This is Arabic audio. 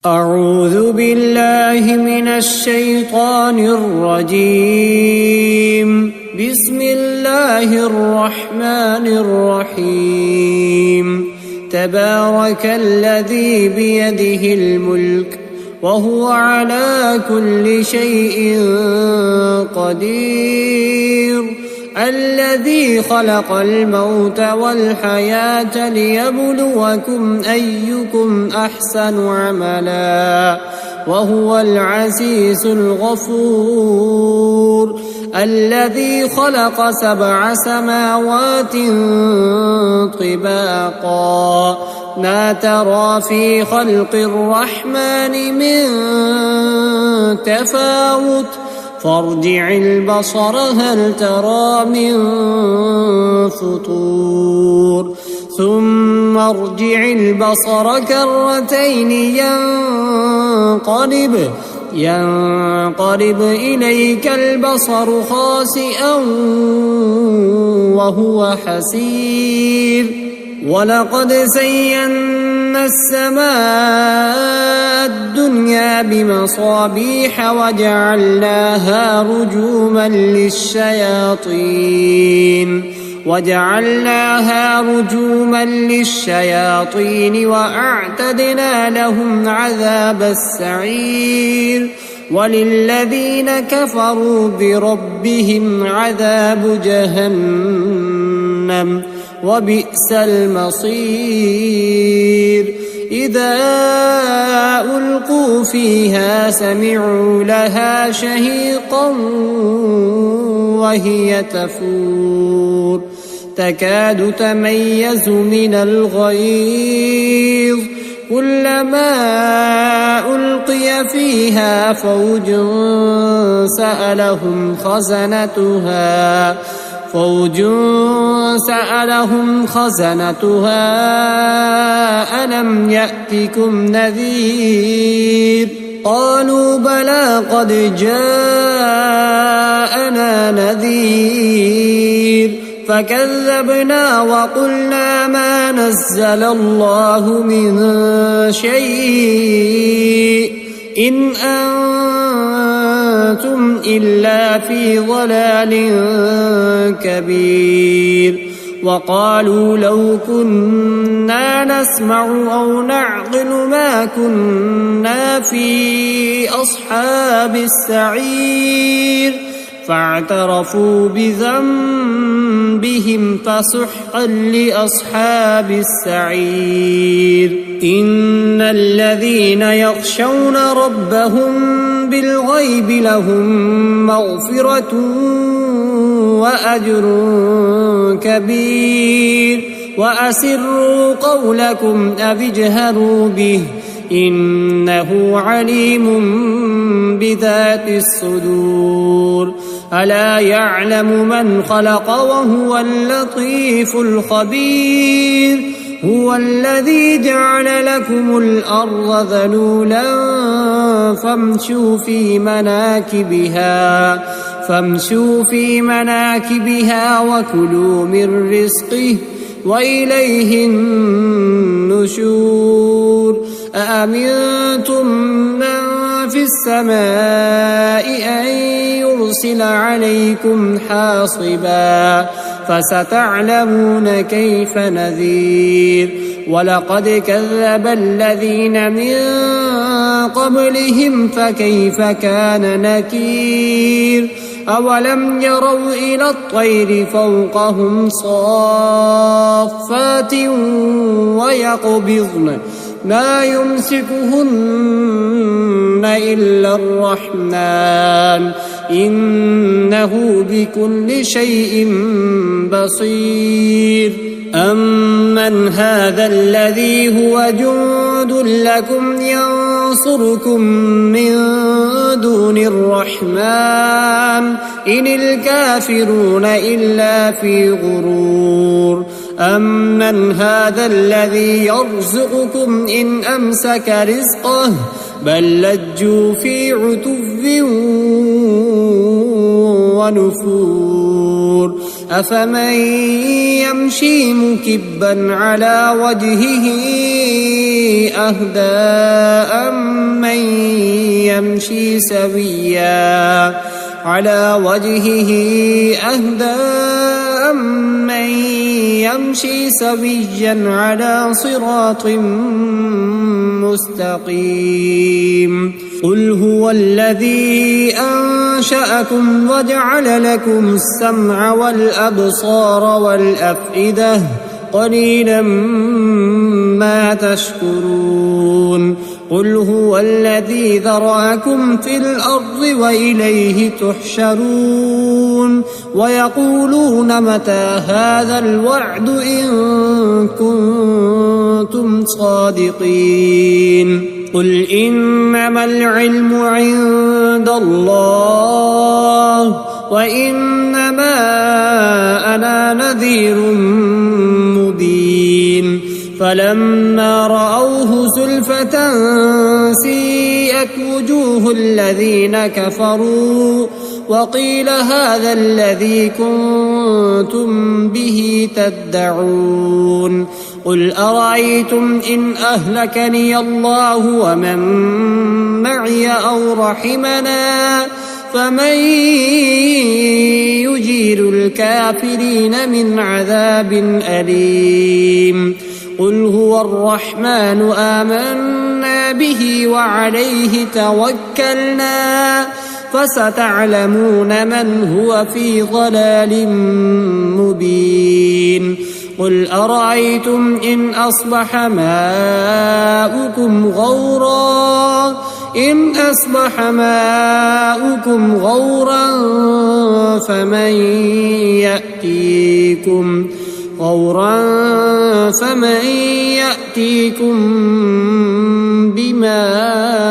أعوذ بالله من الشيطان الرجيم. بسم الله الرحمن الرحيم. تبارك الذي بيده الملك وهو على كل شيء قدير. الذي خلق الموت والحياة ليبلوكم أيكم أحسن عملا وهو العزيز الغفور. الذي خلق 7 سماوات طباقا ما ترى في خلق الرحمن من تفاوت فارجع البصر هل ترى من فطور ثم ارجع البصر كرتين ينقلب إليك البصر خاسئا وهو حسير. ولقد زينا السماء الدنيا بمصابيح وجعلناها رجوما للشياطين وأعتدنا لهم عذاب السعير. وللذين كفروا بربهم عذاب جهنم وبئس المصير. إذا ألقوا فيها سمعوا لها شهيقا وهي تفور تكاد تميز من الغيظ كلما ألقي فيها فوج سألهم خزنتها ألم يأتكم نذير قالوا بلى قد جاءنا نذير فكذبنا وقلنا ما نزل الله من شيء إن أنتم إلا في ضلال كبير. وقالوا لو كنا نسمع أو نعقل ما كنا في أصحاب السعير فاعترفوا بذنبهم فسحقا لأصحاب السعير. إن الذين يخشون ربهم بالغيب لهم مغفرة وأجر كبير. وأسروا قولكم أو اجهروا به إنه عليم بذات الصدور. ألا يعلم من خلق وهو اللطيف الخبير. هو الذي جعل لكم الأرض ذلولا فامشوا في مناكبها وكلوا من رزقه وإليه النشور. أأمنتم من في السماء أن يرسل عليكم حاصبا فستعلمون كيف نذير. ولقد كذب الذين من قبلهم فكيف كان نكير. أولم يروا إلى الطير فوقهم صافات ويقبضن ما يمسكهن إلا الرحمن إنه بكل شيء بصير. أمن هذا الذي هو جند لكم ينصركم من دون الرحمن إن الكافرون إلا في غرور. أمن هذا الذي يرزقكم إن أمسك رزقه بل لجوا في عتو ونفور. أفمن يمشي مكبا على وجهه أهدى أمن يمشي سويا على صراط مستقيم قل هو الذي أنشأكم وجعل لكم السمع والأبصار والأفئدة قليلا ما تشكرون قل هو الذي ذرأكم في الأرض وإليه تحشرون ويقولون متى هذا الوعد إن كنتم صادقين قل إنما العلم عند الله وإنما أنا نذير مبين فلما رأوه زلفة سيئت وجوه الذين كفروا وقيل هذا الذي كنتم به تدعون قل أرأيتم إن أهلكني الله ومن معي أو رحمنا فمن يجير الكافرين من عذاب أليم قل هو الرحمن آمنا به وعليه توكلنا فستعلمون من هو في ضلال مبين قل أرأيتم إن أصبح ماؤكم غورا فمن يأتيكم بماء